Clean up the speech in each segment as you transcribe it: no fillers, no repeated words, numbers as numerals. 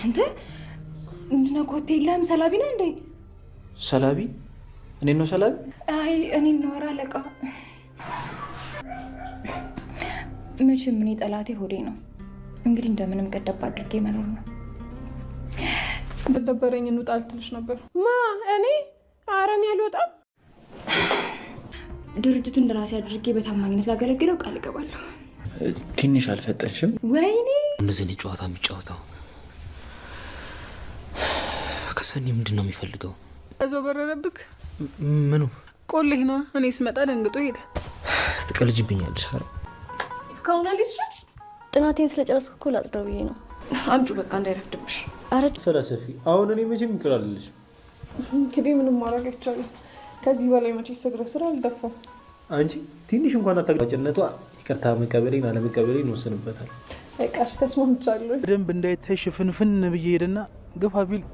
አንተ ምንድነው ኮቴ የለህም? ሰላቢ ነህ እንዴ? ሰላቢ? እኔ ነው ሰላቢ? አይ እኔ ነው አለቃ። መቼም እኔ ጠላቴ ሆዴ ነው። እንግዲህ እንደምንም ገደብ አድርጌ መኖር ነው። በደበረኝ እንውጣ ልትልሽ ነበር። እኔ አረን ያልወጣም ድርጅቱን እንደራሴ አድርጌ በታማኝነት ላገለግለው ቃል እገባለሁ። ትንሽ አልፈጠንሽም? ወይኔ እንደዚህ ጨዋታ የሚጫወተው ከሰኒ ምንድን ነው የሚፈልገው? እዛው በረረብክ። ምኑ? ቆሌህ ነው። እኔ ስመጣ ደንግጦ ሄደ። ትቀልጅብኛለሽ። አረ እስካሁን አልሄድሽ? ጥናቴን ስለጨረስኩ እኮ ላጽዳው ብዬ ነው። አምጩ በቃ እንዳይረፍድብሽ። አረ ፈላሰፊ፣ አሁን እኔ መቼም ይቅራልልሽ። እንግዲህ ምንም ማድረግ አይቻልም። ከዚህ በላይ መቼ ሰግረ ስራ አልደፋም። አንቺ ትንሽ እንኳን አታጋጭነቷ ይቅርታ መቀበሌን አለመቀበሌን ወስንበታል። በቃሽ ተስማምቻለሁ። በደንብ እንዳይታይ ሽፍንፍን ብዬ ሄድና ግፋ ቢል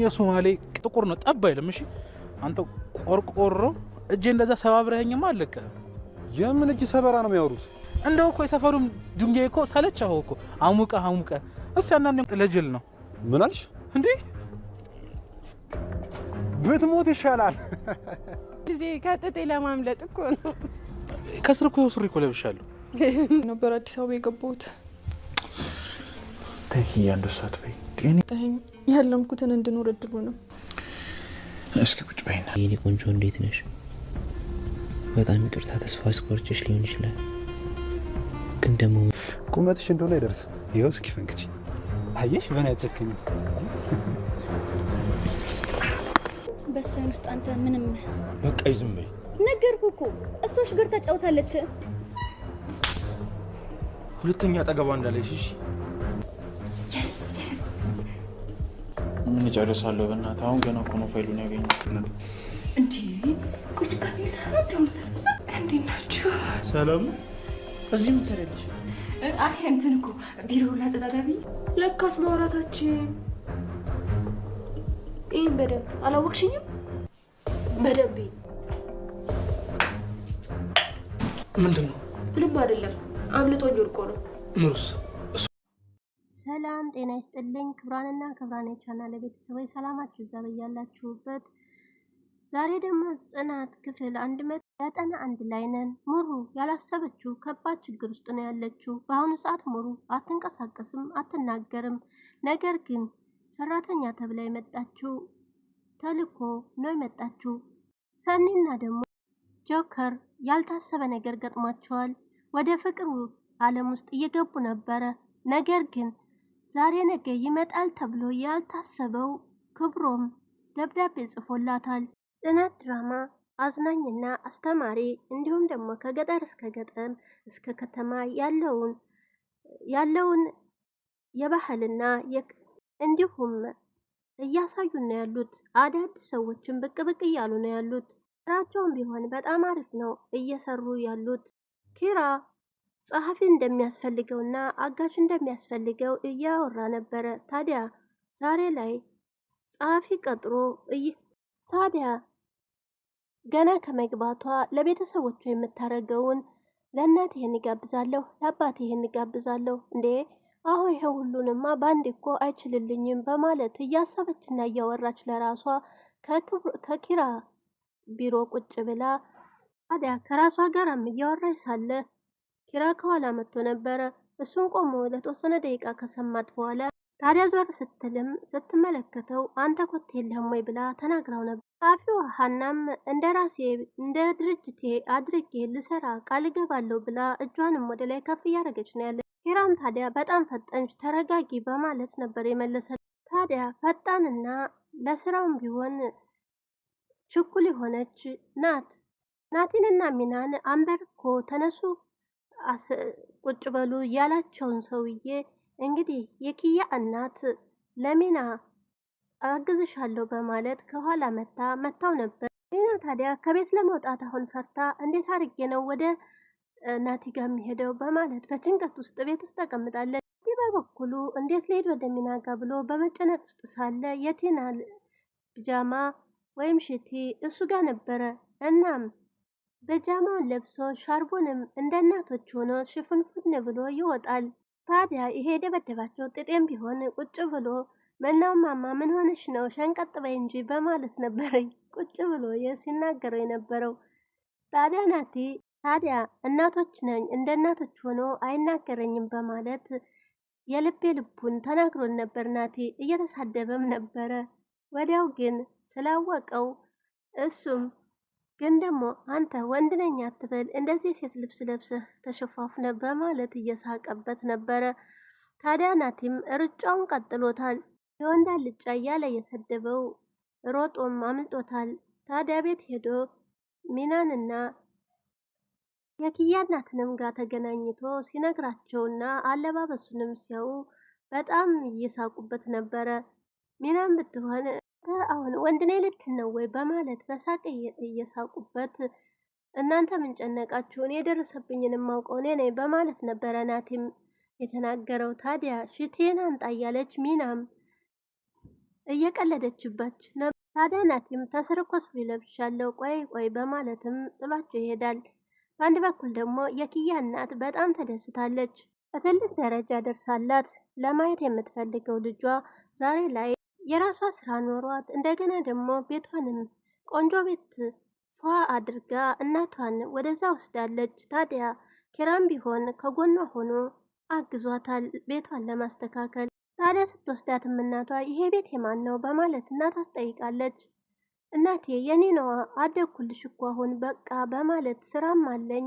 የሶማሌ ጥቁር ነው ጠብ አይልም። እሺ አንተ ቆርቆሮ እጄ እንደዛ ሰባብረኸኝማ አለቀ። የምን እጅ ሰበራ ነው የሚያወሩት? እንደው እኮ የሰፈሩም ድንጋይ እኮ ሰለቻው እኮ አሙቀ እስ ያናንም ለጅል ነው። ምን አልሽ እንዴ? ብትሞት ይሻላል። ጊዜ ከጥጤ ለማምለጥ እኮ ነው። ከስር እኮ ሱሪ እኮ ለብሻለሁ ነበር አዲስ አበባ የገባሁት። ተይ አንደሳት በይ ጤኔ ያለምኩትን እንድኖር እድሉንም። እስኪ ቁጭ በይና። የኔ ቆንጆ እንዴት ነሽ? በጣም ይቅርታ ተስፋ አስቆርጬሽ ሊሆን ይችላል፣ ግን ደግሞ ቁመትሽ እንደሆነ አይደርስ። ይኸው እስኪ ፈንክቺ። አየሽ በእኔ አጨከኝ። በሰን ውስጥ አንተ ምንም በቃ ይዝም በይ። ነገርኩህ እኮ እሷሽ ጋር ተጫውታለች። ሁለተኛ አጠገቧ እንዳለሽ እሺ? የስ ምን ጨርሳለሁ። በእናትህ አሁን ገና እኮ ነው ፋይሉን ያገኘሁት። እንዴ ቁጭ ካቢል ሰራ ደውል ሰራ። እንዴት ናችሁ? ሰላም። እዚህ ምን ሰራለሽ? አይ እንትን እኮ ቢሮው ላጸዳዳቢ። ለካስ ማውራታችን ይሄን በደንብ አላወቅሽኝም? በደንብ ምንድን ነው? ምንም አይደለም፣ አምልጦኝ ወድቆ ነው። ምሩስ ሰላም ጤና ይስጥልኝ። ክብራንና ክብራን የቻናል ቤተሰቦች ሰላማችሁ ይብዛ በያላችሁበት። ዛሬ ደግሞ ጽናት ክፍል 191 ላይ ነን። ሙሩ ያላሰበችው ከባድ ችግር ውስጥ ነው ያለችው። በአሁኑ ሰዓት ሙሩ አትንቀሳቀስም፣ አትናገርም። ነገር ግን ሰራተኛ ተብላ የመጣችው ተልኮ ነው የመጣችው። ሰኒና ደግሞ ጆከር ያልታሰበ ነገር ገጥሟቸዋል። ወደ ፍቅሩ ዓለም ውስጥ እየገቡ ነበረ። ነገር ግን ዛሬ ነገ ይመጣል ተብሎ ያልታሰበው ክብሮም ደብዳቤ ጽፎላታል። ጽናት ድራማ አዝናኝና አስተማሪ እንዲሁም ደግሞ ከገጠር እስከ ገጠም እስከ ከተማ ያለውን የባህልና እንዲሁም እያሳዩ ነው ያሉት። አዳዲስ ሰዎችን ብቅ ብቅ እያሉ ነው ያሉት። ስራቸውም ቢሆን በጣም አሪፍ ነው እየሰሩ ያሉት። ኪራ ጸሐፊ እንደሚያስፈልገውና አጋዥ እንደሚያስፈልገው እያወራ ነበረ። ታዲያ ዛሬ ላይ ጸሐፊ ቀጥሮ ታዲያ ገና ከመግባቷ ለቤተሰቦቿ የምታረገውን ለእናት ይሄን ይጋብዛለሁ፣ ለአባት ይሄን ይጋብዛለሁ፣ እንዴ አሁ ይሄ ሁሉንማ ባንድ እኮ አይችልልኝም በማለት እያሰበችና እያወራች ለራሷ ከኪራ ቢሮ ቁጭ ብላ ታዲያ ከራሷ ጋርም እያወራች ሳለ ኪራ ከኋላ መጥቶ ነበረ። እሱን ቆሞ ለተወሰነ ደቂቃ ከሰማት በኋላ ታዲያ ዞር ስትልም ስትመለከተው አንተ ኮቴ የለህም ወይ ብላ ተናግራው ነበር። ጸሐፊዋ ሀናም እንደ ራሴ እንደ ድርጅቴ አድርጌ ልሰራ ቃል እገባለሁ ብላ እጇንም ወደ ላይ ከፍ እያደረገች ነው ያለ። ኪራም ታዲያ በጣም ፈጠንሽ ተረጋጊ በማለት ነበር የመለሰ። ታዲያ ፈጣንና ለስራውም ቢሆን ችኩል የሆነች ናቲንና ሚናን አንበርኮ ተነሱ ቁጭ በሉ ያላቸውን ሰውዬ እንግዲህ የኪያ እናት ለሚና አግዝሻለሁ በማለት ከኋላ መታው ነበር። ሚና ታዲያ ከቤት ለመውጣት አሁን ፈርታ እንዴት አድርጌ ነው ወደ ናቲ ጋር የሚሄደው በማለት በጭንቀት ውስጥ ቤት ውስጥ ተቀምጣለች። ይህ በበኩሉ እንዴት ልሄድ ወደ ሚና ጋር ብሎ በመጨነቅ ውስጥ ሳለ የቲና ፒጃማ ወይም ሽቲ እሱ ጋር ነበረ። እናም በጃማውን ለብሶ ሻርቡንም እንደ እናቶች ሆኖ ሽፍንፍን ብሎ ይወጣል። ታዲያ ይሄ የደበደባቸው ጥጤም ቢሆን ቁጭ ብሎ ምነው ማማ ምን ሆነሽ ነው? ሸንቀጥ በይ እንጂ በማለት ነበር ቁጭ ብሎ ሲናገረው የነበረው። ታዲያ ናቲ ታዲያ እናቶች ነኝ እንደ እናቶች ሆኖ አይናገረኝም በማለት የልቤ ልቡን ተናግሮን ነበር። ናቲ እየተሳደበም ነበረ። ወዲያው ግን ስላወቀው እሱም ግን ደግሞ አንተ ወንድ ነኝ አትበል፣ እንደዚህ የሴት ልብስ ለብሰህ ተሸፋፍነ በማለት እየሳቀበት ነበረ። ታዲያ ናቲም ሩጫውን ቀጥሎታል። የወንድ አልጫ እያለ የሰደበው ሮጦም አምልጦታል። ታዲያ ቤት ሄዶ ሚናንና የኪያ እናትንም ጋር ተገናኝቶ ሲነግራቸውና አለባበሱንም ሲያዩ በጣም እየሳቁበት ነበረ። ሚናን ብትሆን አሁን ወንድ ነኝ ልትል ነው ወይ በማለት በሳቅ እየሳቁበት እናንተ ምን ጨነቃችሁ? እኔ የደረሰብኝን የማውቀው እኔ ነኝ በማለት ነበረ ናቲም የተናገረው። ታዲያ ሽቴን አንጣ እያለች ሚናም እየቀለደችባች ነበር። ታዲያ ናቲም ተስርኮስ ለብሻለሁ ቆይ ቆይ በማለትም ጥሏቸው ይሄዳል። በአንድ በኩል ደግሞ የኪያ እናት በጣም ተደስታለች። በትልቅ ደረጃ ደርሳላት ለማየት የምትፈልገው ልጇ ዛሬ ላይ የራሷ ስራ ኖሯት እንደገና ደግሞ ቤቷንም ቆንጆ ቤት ፏ አድርጋ እናቷን ወደዛ ወስዳለች። ታዲያ ኪራም ቢሆን ከጎኗ ሆኖ አግዟታል ቤቷን ለማስተካከል። ታዲያ ስትወስዳትም እናቷ ይሄ ቤት የማን ነው በማለት እናቷ አስጠይቃለች። እናቴ የኔ ነዋ አደኩልሽ እኮ አሁን በቃ በማለት ስራም አለኝ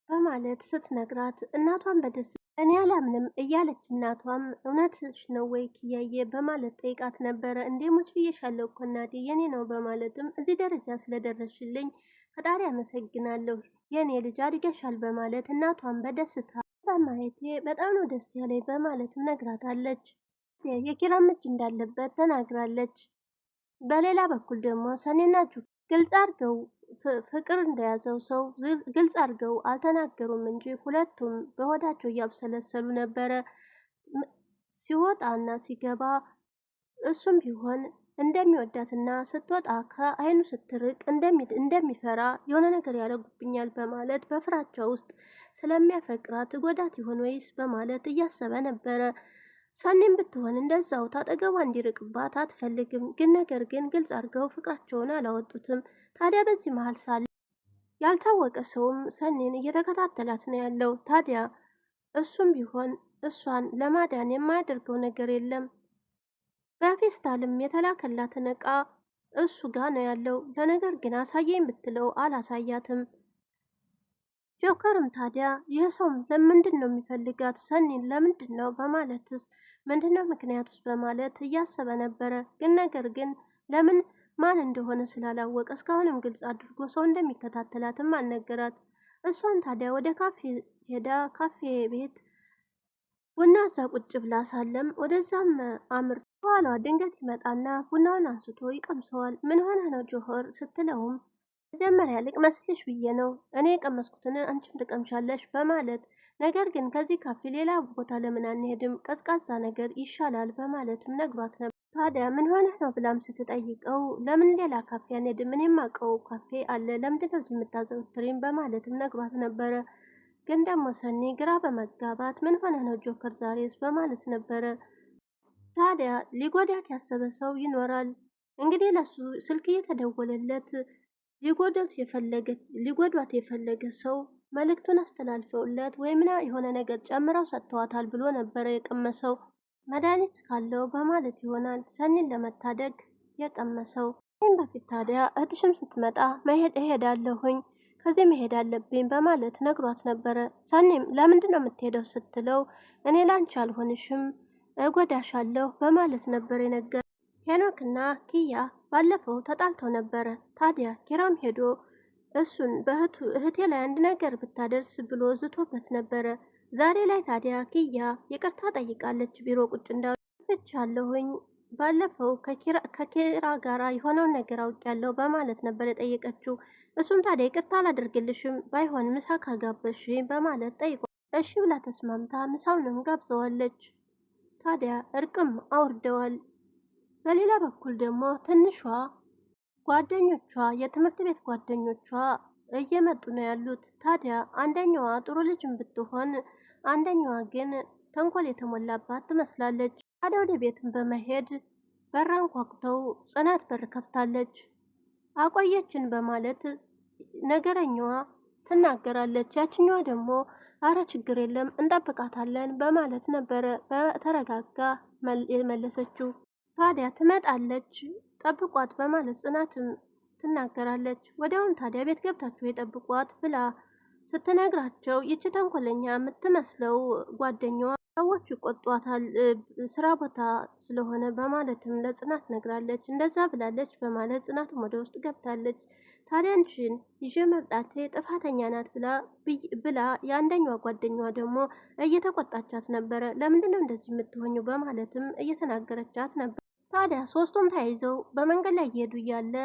በማለት ስትነግራት እናቷን በደስ እኔ አላምንም እያለች እናቷም እውነትሽ ነው ወይ ኪያዬ በማለት ጠይቃት ነበረ። እንዴ ሞች ብዬሻለሁ እኮ እናቴ የኔ ነው በማለትም እዚህ ደረጃ ስለደረሽልኝ ፈጣሪ አመሰግናለሁ የኔ ልጅ አድገሻል በማለት እናቷን በደስታ በማየቴ በጣም ነው ደስ ያለኝ በማለትም ነግራታለች። የኪራም እጅ እንዳለበት ተናግራለች። በሌላ በኩል ደግሞ ሰኔና ጁ ግልጽ አድርገው ፍቅር እንደያዘው ሰው ግልጽ አድርገው አልተናገሩም እንጂ ሁለቱም በሆዳቸው እያብሰለሰሉ ነበረ። ሲወጣና ሲገባ እሱም ቢሆን እንደሚወዳትና ስትወጣ ከአይኑ ስትርቅ እንደሚፈራ የሆነ ነገር ያደርጉብኛል በማለት በፍራቻ ውስጥ ስለሚያፈቅራት ጎዳት ይሆን ወይስ በማለት እያሰበ ነበረ። ሰኔም ብትሆን እንደዛው ታጠገቧ እንዲርቅባት አትፈልግም። ግን ነገር ግን ግልጽ አድርገው ፍቅራቸውን አላወጡትም። ታዲያ በዚህ መሀል ሳለ ያልታወቀ ሰውም ሰኔን እየተከታተላት ነው ያለው። ታዲያ እሱም ቢሆን እሷን ለማዳን የማያደርገው ነገር የለም። በፌስታልም የተላከላትን እቃ እሱ ጋር ነው ያለው። ለነገር ግን አሳየኝ ብትለው አላሳያትም። ጆከርም ታዲያ ይህ ሰው ለምንድን ነው የሚፈልጋት ሰኒን ለምንድን ነው በማለትስ ምንድነው ምክንያቱስ በማለት እያሰበ ነበረ። ግን ነገር ግን ለምን ማን እንደሆነ ስላላወቀ እስካሁንም ግልጽ አድርጎ ሰው እንደሚከታተላትም አልነገራት። እሷን ታዲያ ወደ ካፌ ሄዳ ካፌ ቤት ቡና እዛ ቁጭ ብላ ሳለም ወደዛም አምር በኋላ ድንገት ይመጣና ቡናውን አንስቶ ይቀምሰዋል። ምን ሆነ ነው ጆከር ስትለውም መጀመሪያ ልቅመስልሽ ብዬ ነው እኔ የቀመስኩትን አንቺም ትቀምሻለሽ በማለት ነገር ግን ከዚህ ካፌ ሌላ ቦታ ለምን አንሄድም ቀዝቃዛ ነገር ይሻላል በማለትም ነግሯት ነበር። ታዲያ ምን ሆነህ ነው ብላም ስትጠይቀው ለምን ሌላ ካፌ አንሄድም እኔ የማውቀው ካፌ አለ ለምንድነው እዚህ የምታዘወትሪም በማለትም ነግሯት ነበረ። ግን ደግሞ ሰኒ ግራ በመጋባት ምን ሆነህ ነው ጆከር ዛሬስ በማለት ነበረ። ታዲያ ሊጎዳት ያሰበ ሰው ይኖራል እንግዲህ ለሱ ስልክ እየተደወለለት ሊጎዷት የፈለገ ሰው መልእክቱን አስተላልፈውለት ወይም የሆነ ነገር ጨምረው ሰጥተዋታል ብሎ ነበረ የቀመሰው። መድኃኒት ካለው በማለት ይሆናል ሰኒን ለመታደግ የቀመሰው። ይህም በፊት ታዲያ እህትሽም ስትመጣ እሄዳለሁኝ ከዚህ መሄድ አለብኝ በማለት ነግሯት ነበረ። ሰኒም ለምንድን ነው የምትሄደው ስትለው እኔ ላንቺ አልሆንሽም እጎዳሻለሁ በማለት ነበር የነገር። ሄኖክና ኪያ ባለፈው ተጣልተው ነበረ። ታዲያ ኪራም ሄዶ እሱን እህቴ ላይ አንድ ነገር ብታደርስ ብሎ ዝቶበት ነበረ። ዛሬ ላይ ታዲያ ኪያ ይቅርታ ጠይቃለች። ቢሮ ቁጭ እንዳሉ ፍቻለሁኝ ባለፈው ከኪራ ጋራ የሆነውን ነገር አውቄያለሁ በማለት ነበር የጠየቀችው። እሱም ታዲያ ይቅርታ አላደርግልሽም ባይሆን ምሳ ካጋበሽ በማለት ጠይቆ እሺ ብላ ተስማምታ ምሳውንም ጋብዘዋለች። ታዲያ እርቅም አውርደዋል። በሌላ በኩል ደግሞ ትንሿ ጓደኞቿ የትምህርት ቤት ጓደኞቿ እየመጡ ነው ያሉት። ታዲያ አንደኛዋ ጥሩ ልጅም ብትሆን አንደኛዋ ግን ተንኮል የተሞላባት ትመስላለች። ታዲያ ወደ ቤትም በመሄድ በራን ኳኩተው ጽናት በር ከፍታለች። አቆየችን በማለት ነገረኛዋ ትናገራለች። ያችኛዋ ደግሞ አረ ችግር የለም እንጠብቃታለን በማለት ነበረ በተረጋጋ የመለሰችው። ታዲያ ትመጣለች ጠብቋት በማለት ጽናትም ትናገራለች። ወዲያውም ታዲያ ቤት ገብታችሁ የጠብቋት ብላ ስትነግራቸው ይቺ ተንኮለኛ የምትመስለው ጓደኛዋ ሰዎች ይቆጧታል ስራ ቦታ ስለሆነ በማለትም ለጽናት ነግራለች። እንደዛ ብላለች በማለት ጽናትም ወደ ውስጥ ገብታለች። ታዲያ አንቺን ይዤ መምጣቴ ጥፋተኛ ናት ብላ የአንደኛዋ ጓደኛዋ ደግሞ እየተቆጣቻት ነበረ። ለምንድነው እንደዚህ የምትሆኙ በማለትም እየተናገረቻት ነበር። ታዲያ ሶስቱም ተያይዘው በመንገድ ላይ እየሄዱ እያለ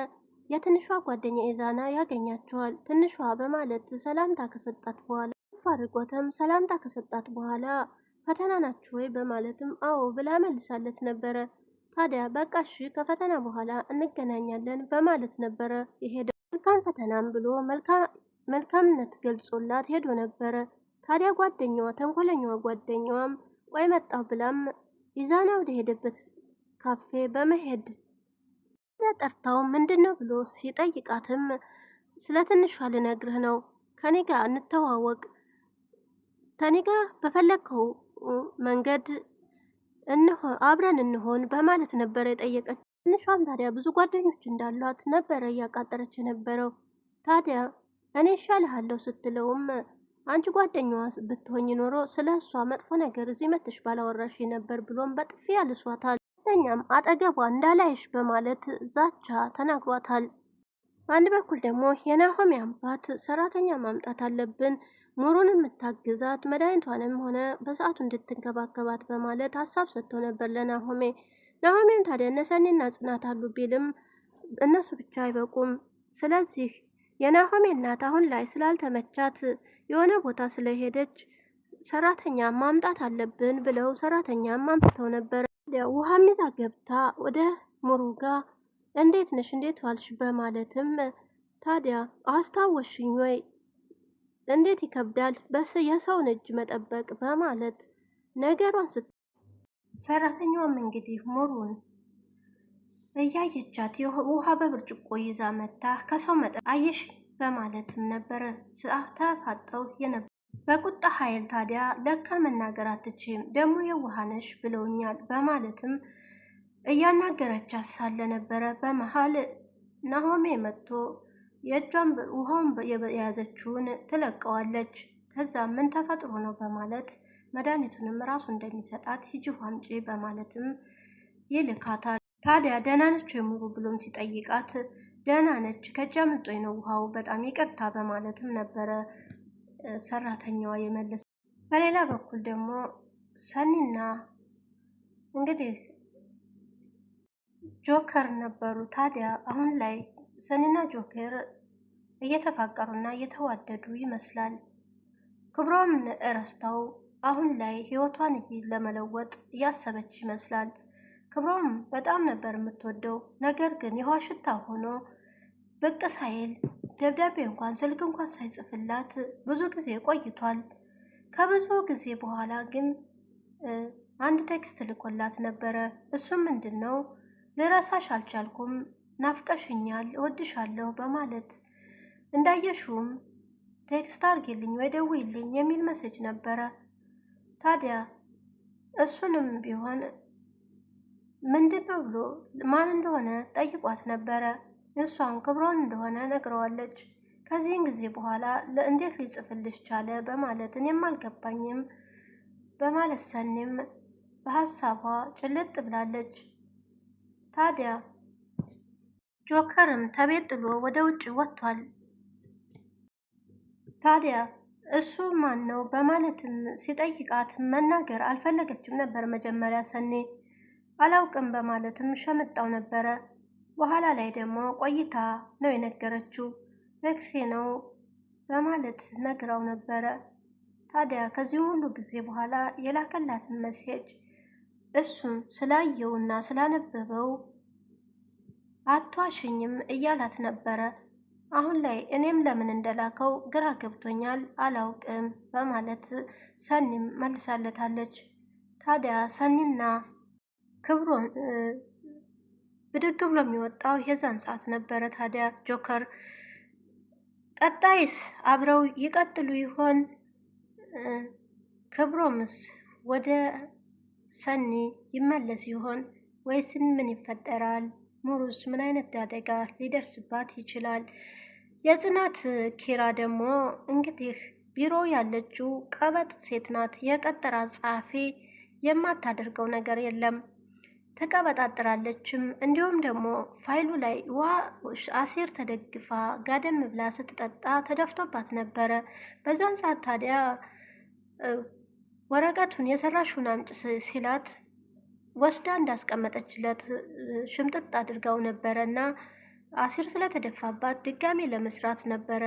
የትንሿ ጓደኛ ኢዛና ያገኛቸዋል። ትንሿ በማለት ሰላምታ ከሰጣት በኋላ አድርጎትም ሰላምታ ከሰጣት በኋላ ፈተና ናችሁ ወይ በማለትም አዎ ብላ መልሳለት ነበረ። ታዲያ በቃ እሺ ከፈተና በኋላ እንገናኛለን በማለት ነበረ የሄደ። መልካም ፈተናም ብሎ መልካምነት ገልጾላት ሄዶ ነበረ። ታዲያ ጓደኛዋ ተንኮለኛዋ ጓደኛዋም ቆይ መጣሁ ብላም ኢዛና ወደ ሄደበት ካፌ በመሄድ ጠርታው ምንድነው ብሎ ሲጠይቃትም ስለ ትንሿ ልነግርህ ነው፣ ከኔ ጋር እንተዋወቅ፣ ከኔ ጋር በፈለግከው መንገድ አብረን እንሆን በማለት ነበረ የጠየቀች። ትንሿም ታዲያ ብዙ ጓደኞች እንዳሏት ነበረ እያቃጠረች የነበረው። ታዲያ እኔ እሻልሃለሁ ስትለውም አንቺ ጓደኛዋ ብትሆኝ ኖሮ ስለ እሷ መጥፎ ነገር እዚህ መተሽ ባላወራሽ ነበር ብሎም በጥፊ ያልሷታል። ሁለተኛም አጠገቧ እንዳላይሽ በማለት ዛቻ ተናግሯታል። በአንድ በኩል ደግሞ የናሆሜ አባት ሰራተኛ ማምጣት አለብን፣ ሙሩን የምታግዛት መድኃኒቷንም ሆነ በሰዓቱ እንድትንከባከባት በማለት ሀሳብ ሰጥቶ ነበር ለናሆሜ። ናሆሜም ታዲያ እነሰኔና ጽናት አሉ ቢልም እነሱ ብቻ አይበቁም። ስለዚህ የናሆሜ እናት አሁን ላይ ስላልተመቻት የሆነ ቦታ ስለሄደች ሰራተኛ ማምጣት አለብን ብለው ሰራተኛ ማምጥተው ነበር። ውሃም ይዛ ገብታ ወደ ሙሩ ጋ እንዴት ነሽ እንዴት ዋልሽ በማለትም ታዲያ አስታወሽኝ ወይ እንዴት ይከብዳል የሰውን እጅ መጠበቅ በማለት ነገሯን ሰራተኛዋም እንግዲህ ሙሩን እያየቻት ውሃ በብርጭቆ ይዛ መታ ከሰው መጠን አየሽ በማለትም ነበረ ተፋጠው የነበር። በቁጣ ኃይል ታዲያ ለካ መናገር አትችም ደግሞ የዋሃነሽ ብለውኛል በማለትም እያናገረቻት ሳለ ነበረ በመሀል ናሆሜ መጥቶ የእጇን ውሃውን የያዘችውን ትለቀዋለች። ከዛ ምን ተፈጥሮ ነው በማለት መድኃኒቱንም ራሱ እንደሚሰጣት ሂጂ አምጪ በማለትም ይልካታል። ታዲያ ደህና ነች የሙሩ ብሎም ሲጠይቃት ደህና ነች ከእጃ ምጦኝ ነው ውሃው በጣም ይቅርታ በማለትም ነበረ ሰራተኛዋ የመለሰ። በሌላ በኩል ደግሞ ሰኒና እንግዲህ ጆከር ነበሩ። ታዲያ አሁን ላይ ሰኒና ጆከር እየተፋቀሩና እየተዋደዱ ይመስላል። ክብሯም እረስታው አሁን ላይ ህይወቷን ለመለወጥ እያሰበች ይመስላል። ክብሯም በጣም ነበር የምትወደው። ነገር ግን የውሃ ሽታ ሆኖ ብቅ ሳይል ደብዳቤ እንኳን ስልክ እንኳን ሳይጽፍላት ብዙ ጊዜ ቆይቷል። ከብዙ ጊዜ በኋላ ግን አንድ ቴክስት ልኮላት ነበረ። እሱም ምንድን ነው ልረሳሽ አልቻልኩም፣ ናፍቀሽኛል፣ እወድሻለሁ በማለት እንዳየሹም ቴክስት አርጊልኝ ወይ ደውይልኝ የሚል መሴጅ ነበረ። ታዲያ እሱንም ቢሆን ምንድን ነው ብሎ ማን እንደሆነ ጠይቋት ነበረ። እሷን ክብሮን እንደሆነ ነግረዋለች። ከዚህን ጊዜ በኋላ እንዴት ሊጽፍልሽ ቻለ በማለት እኔም አልገባኝም በማለት ሰኒም በሀሳቧ ጭልጥ ብላለች። ታዲያ ጆከርም ተቤት ጥሎ ወደ ውጭ ወጥቷል። ታዲያ እሱ ማን ነው በማለትም ሲጠይቃት መናገር አልፈለገችም ነበር። መጀመሪያ ሰኔ አላውቅም በማለትም ሸመጣው ነበረ። በኋላ ላይ ደግሞ ቆይታ ነው የነገረችው። በክሴ ነው በማለት ነግራው ነበረ። ታዲያ ከዚህ ሁሉ ጊዜ በኋላ የላከላትን መሴጅ እሱም ስላየውና ስላነበበው አቷሽኝም እያላት ነበረ። አሁን ላይ እኔም ለምን እንደላከው ግራ ገብቶኛል አላውቅም በማለት ሰኒም መልሳለታለች። ታዲያ ሰኒና ክብሮን ብድግ ብሎ የሚወጣው የዛን ሰዓት ነበረ። ታዲያ ጆከር ቀጣይስ አብረው ይቀጥሉ ይሆን? ክብሮምስ ወደ ሰኒ ይመለስ ይሆን ወይስ ምን ይፈጠራል? ሙሩስ ምን አይነት አደጋ ሊደርስባት ይችላል? የጽናት ኪራ ደግሞ እንግዲህ ቢሮ ያለችው ቀበጥ ሴት ናት። የቀጠራት ጸሐፊ የማታደርገው ነገር የለም፣ ተቀበጣጥራለችም። እንዲሁም ደግሞ ፋይሉ ላይ አሴር ተደግፋ ጋደም ብላ ስትጠጣ ተደፍቶባት ነበረ። በዛን ሰዓት ታዲያ ወረቀቱን የሰራሽውን አምጪ ሲላት ወስዳ እንዳስቀመጠችለት ሽምጥጥ አድርጋው ነበረ እና አሲር ስለተደፋባት ድጋሜ ለመስራት ነበረ።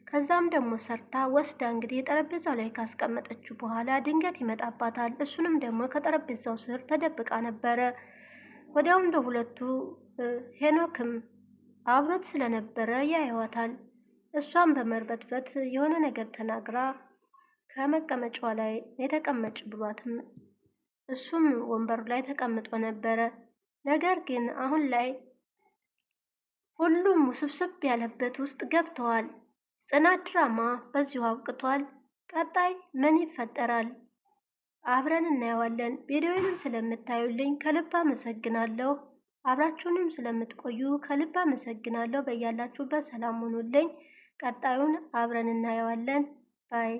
ከዛም ደግሞ ሰርታ ወስዳ እንግዲህ ጠረጴዛው ላይ ካስቀመጠችው በኋላ ድንገት ይመጣባታል። እሱንም ደግሞ ከጠረጴዛው ስር ተደብቃ ነበረ። ወዲያውም ለሁለቱ ሄኖክም አብሮት ስለነበረ ያየዋታል። እሷም በመርበትበት የሆነ ነገር ተናግራ ከመቀመጫዋ ላይ የተቀመጭ ብሏትም እሱም ወንበሩ ላይ ተቀምጦ ነበረ። ነገር ግን አሁን ላይ ሁሉም ውስብስብ ያለበት ውስጥ ገብተዋል። ጽናት ድራማ በዚሁ አብቅቷል። ቀጣይ ምን ይፈጠራል? አብረን እናየዋለን። ቪዲዮውንም ስለምታዩልኝ ከልብ አመሰግናለሁ። አብራችሁንም ስለምትቆዩ ከልብ አመሰግናለሁ። በያላችሁበት ሰላም ሁኑልኝ። ቀጣዩን አብረን እናየዋለን። ባይ